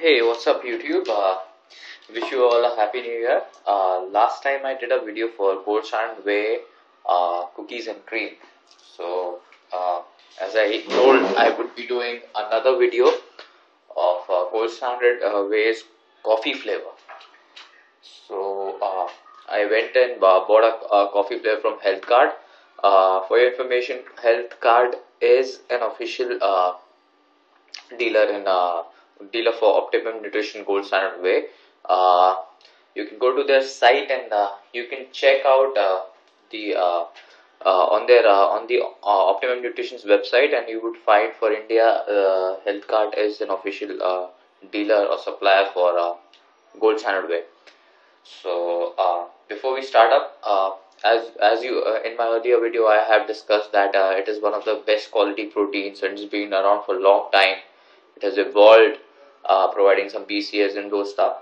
Hey, what's up YouTube? Wish you all a happy new year. Last time I did a video for Gold Standard Whey cookies and cream. So as I told, I would be doing another video of Gold Standard Whey's coffee flavor. So I went and bought a coffee flavor from Health Card. For your information, Health Card is an official dealer in dealer for Optimum Nutrition Gold Standard Whey. You can go to their site and you can check out the on the Optimum Nutrition's website, and you would find for India Health Card is an official dealer or supplier for Gold Standard Whey. So before we start up, as you in my earlier video I have discussed that it is one of the best quality proteins and it's been around for a long time. It has evolved, providing some BCAAs and those stuff.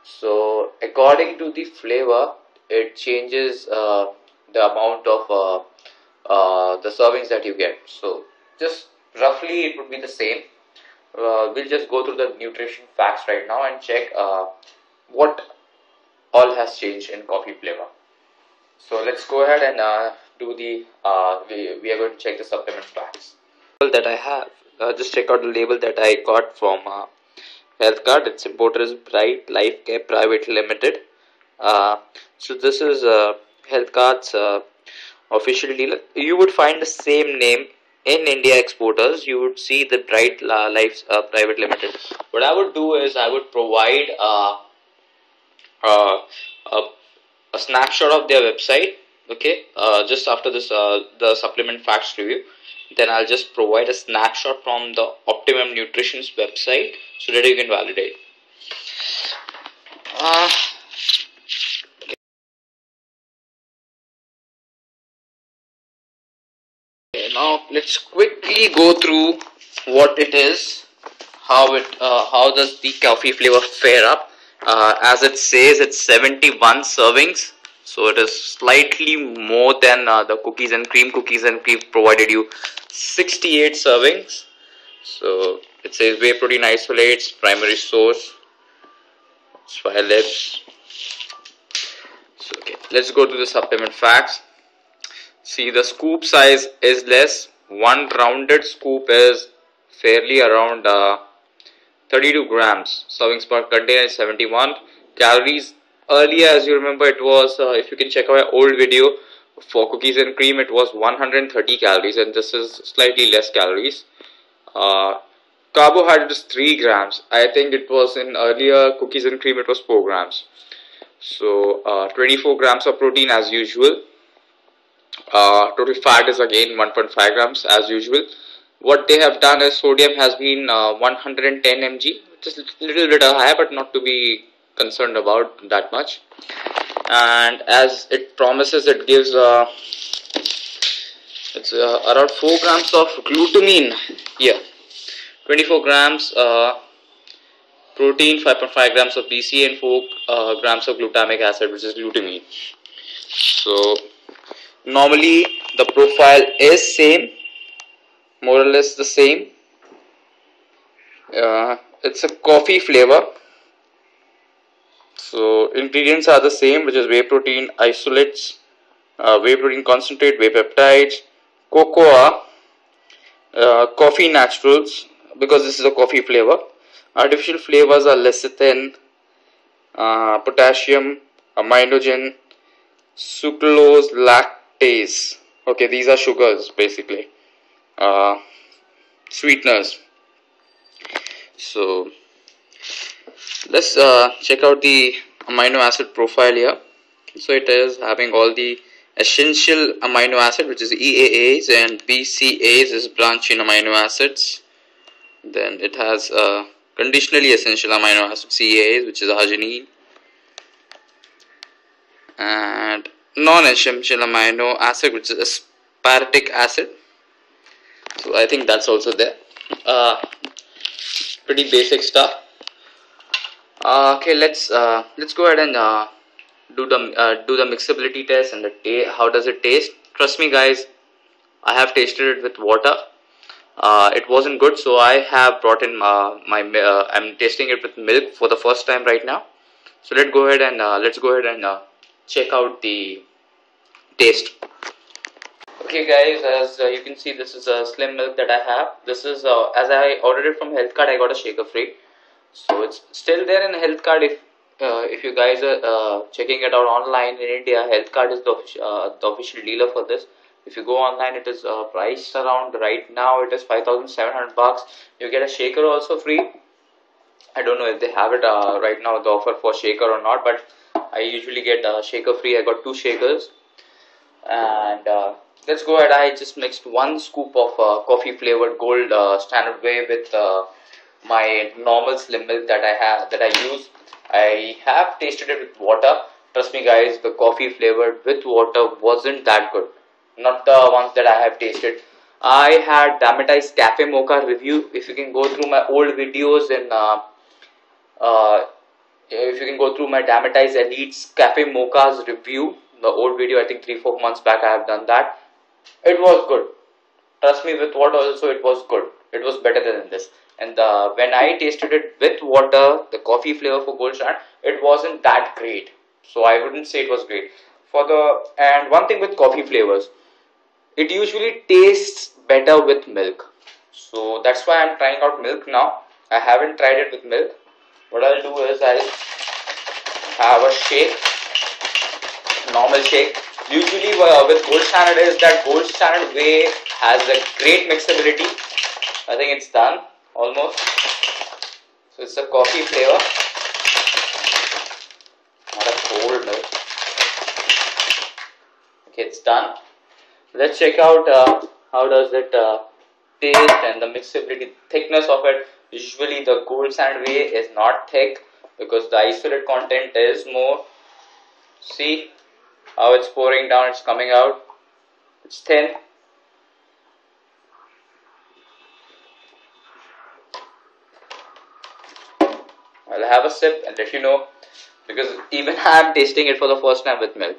So according to the flavor, it changes the amount of the servings that you get. So just roughly it would be the same. We'll just go through the nutrition facts right now and check what all has changed in coffee flavor. So let's go ahead and do the we are going to check the supplement facts that I have. Just check out the label that I got from Health Card. Its importer is Bright Life Care Private Limited. So this is Health Card's official dealer. You would find the same name in India exporters. You would see the Bright Life Private Limited. What I would do is I would provide a snapshot of their website. Okay, just after this the supplement facts review, then I'll just provide a snapshot from the Optimum Nutrition's website so that you can validate. Okay, now let's quickly go through what it is, how does the coffee flavor fare up. As it says, it's 71 servings. So it is slightly more than the cookies and cream. Cookies and cream provided you 68 servings. So it says whey protein isolates, primary source, Swilebs. So okay, let's go to the supplement facts. See, the scoop size is less. One rounded scoop is fairly around 32 grams. Servings per container is 71. Calories, earlier, as you remember, it was, if you can check out my old video for cookies and cream, it was 130 calories, and this is slightly less calories. Carbohydrate is 3 grams. I think it was in earlier cookies and cream, it was 4 grams. So 24 grams of protein as usual. Total fat is again 1.5 grams as usual. What they have done is sodium has been 110 mg, which is a little bit higher, but not to be concerned about that much. And as it promises, it gives it's around 4 grams of glutamine. Yeah, 24 grams protein, 5.5 grams of BCA, and 4 grams of glutamic acid, which is glutamine. So normally the profile is same, more or less the same. It's a coffee flavor. So ingredients are the same, which is whey protein isolates, whey protein concentrate, whey peptides, cocoa, coffee naturals, because this is a coffee flavor. Artificial flavors are lecithin, potassium, aminogen, sucralose, lactase. Okay, these are sugars basically, sweeteners. So let's check out the amino acid profile here. So it is having all the essential amino acid, which is EAAs, and BCAAs is branched chain amino acids. Then it has conditionally essential amino acid CAAs, which is arginine, and non-essential amino acid, which is aspartic acid. So I think that's also there. Pretty basic stuff. Okay, let's go ahead and do the mixability test and how does it taste. Trust me guys, I have tasted it with water. it wasn't good, so I have brought in I'm tasting it with milk for the first time right now. So let's go ahead and check out the taste. Okay guys, as you can see, this is a slim milk that I have. This is as I ordered it from Health Card, I got a shaker free, so it's still there in Health Card. If you guys are checking it out online in India, Health Card is the official dealer for this. If you go online, it is priced around, right now it is $5,700. You get a shaker also free. I don't know if they have it right now, the offer for shaker or not, but I usually get a shaker free. I got 2 shakers, and let's go ahead. I just mixed 1 scoop of coffee flavored Gold Standard Whey with my normal slim milk that I use. I have tasted it with water. Trust me guys, the coffee flavored with water wasn't that good. Not the ones that I have tasted. I had Dramatize Cafe Mocha review. If you can go through my old videos in if you can go through my Dramatize Elite's Cafe Mocha's review, the old video, I think 3-4 months back I have done that. It was good. Trust me, with water also it was good. It was better than this. And when I tasted it with water, the coffee flavor for Gold Strand, it wasn't that great. So I wouldn't say it was great. And one thing with coffee flavors, it usually tastes better with milk. So that's why I'm trying out milk now. I haven't tried it with milk. What I'll do is I'll have a shake, normal shake. Usually with Gold Standard is that Gold Standard Whey has a great mixability. I think it's done almost. So it's a coffee flavor, not a cold milk. Okay, it's done. Let's check out how does it taste and the mixability, thickness of it. Usually the Gold Standard Whey is not thick because the isolate content is more. See how it's pouring down, it's coming out. It's thin. I'll have a sip and let you know, because even I am tasting it for the first time with milk.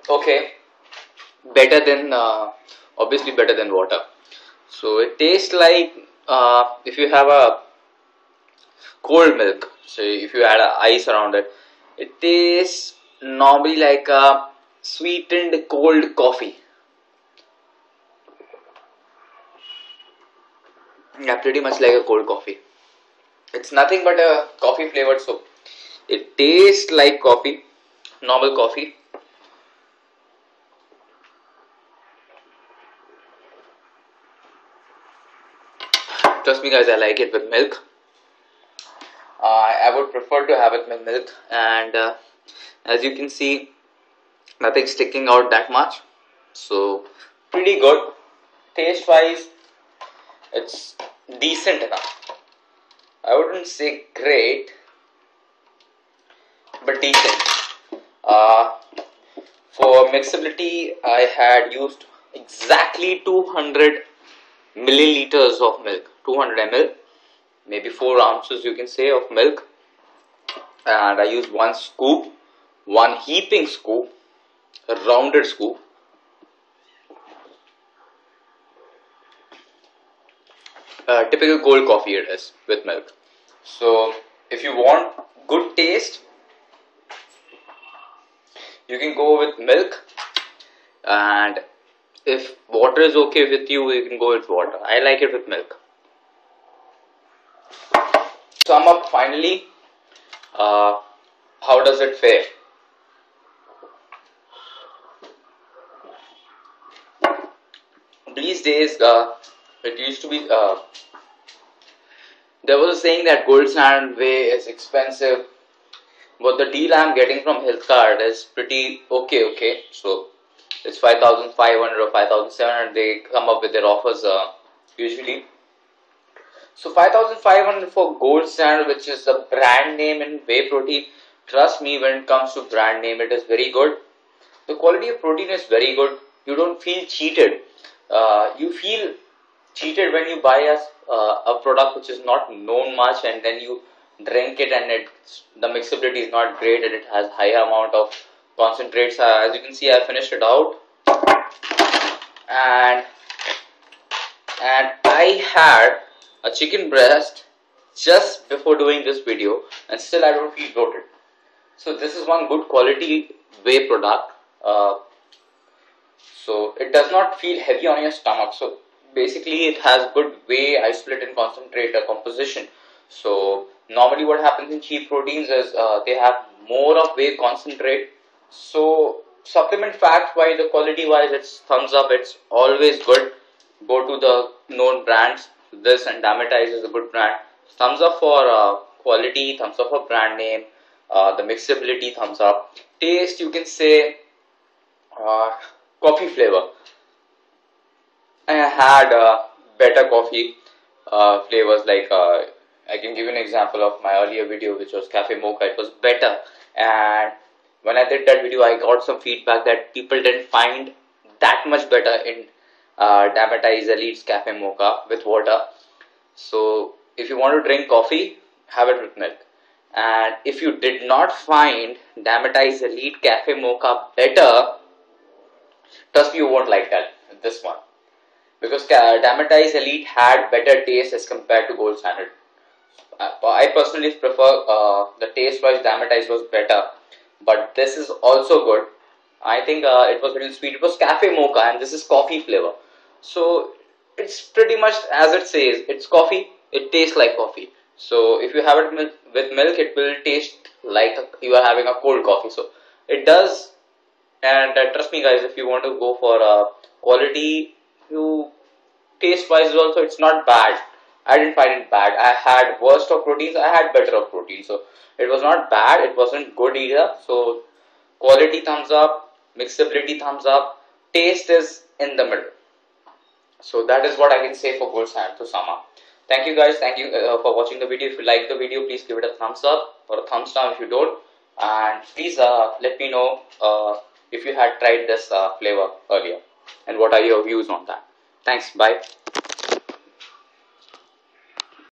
Okay, better than obviously better than water. So it tastes like if you have a cold milk, so if you add ice around it, it tastes normally like a sweetened cold coffee. Yeah, pretty much like a cold coffee. It's nothing but a coffee flavored soup. It tastes like coffee, normal coffee. Trust me guys, I like it with milk. I would prefer to have it with milk, and as you can see, nothing sticking out that much. So pretty good. Taste wise, it's decent enough. I wouldn't say great, but decent. For mixability, I had used exactly 200 milliliters of milk, 200 ml, maybe 4 ounces you can say of milk, and I used 1 scoop, 1 heaping scoop, a rounded scoop. Typical cold coffee it is with milk. So if you want good taste, you can go with milk, and if water is okay with you, you can go with water. I like it with milk. Sum up finally, how does it fare? These days, it used to be, there was a saying that Gold Standard Whey is expensive, but the deal I am getting from Health Card is pretty okay. So it's 5,500 or 5,700. They come up with their offers usually. So 5,500 for Gold Standard, which is a brand name in whey protein. Trust me, when it comes to brand name, it is very good. The quality of protein is very good. You don't feel cheated. You feel cheated when you buy a product which is not known much, and then you drink it and the mixability is not great, and it has higher amount of concentrates. As you can see, I finished it out, and I had a chicken breast just before doing this video, and still I don't feel bloated. So this is one good quality whey product. So it does not feel heavy on your stomach. So basically it has good whey isolate and concentrate composition. So normally what happens in cheap proteins is they have more of whey concentrate. So supplement fact wise, the quality wise, it's thumbs up. It's always good. Go to the known brands. This and Damatize is a good brand. Thumbs up for quality, thumbs up for brand name. The mixability, thumbs up. Taste, you can say coffee flavor. I had better coffee flavors, like I can give you an example of my earlier video, which was cafe mocha. It was better, and when I did that video, I got some feedback that people didn't find that much better in Damatize Elite's cafe mocha with water. So if you want to drink coffee, have it with milk. And if you did not find Damatize Elite cafe mocha better, trust me, you won't like this one, because Damatize Elite had better taste as compared to Gold Standard. I personally prefer the taste wise Damatize was better, but this is also good. I think it was a little sweet. It was cafe mocha, and this is coffee flavor. So it's pretty much as it says. It's coffee. It tastes like coffee. So if you have it with milk, it will taste like you are having a cold coffee. So it does. And trust me, guys, if you want to go for quality, you taste wise also, it's not bad. I didn't find it bad. I had worst of proteins. I had better of proteins. So it was not bad. It wasn't good either. So quality thumbs up, mixability thumbs up, taste is in the middle. So that is what I can say for Gold Standard to sum up. Thank you guys. Thank you for watching the video. If you like the video, please give it a thumbs up or a thumbs down if you don't. And please let me know if you had tried this flavor earlier and what are your views on that. Thanks. Bye.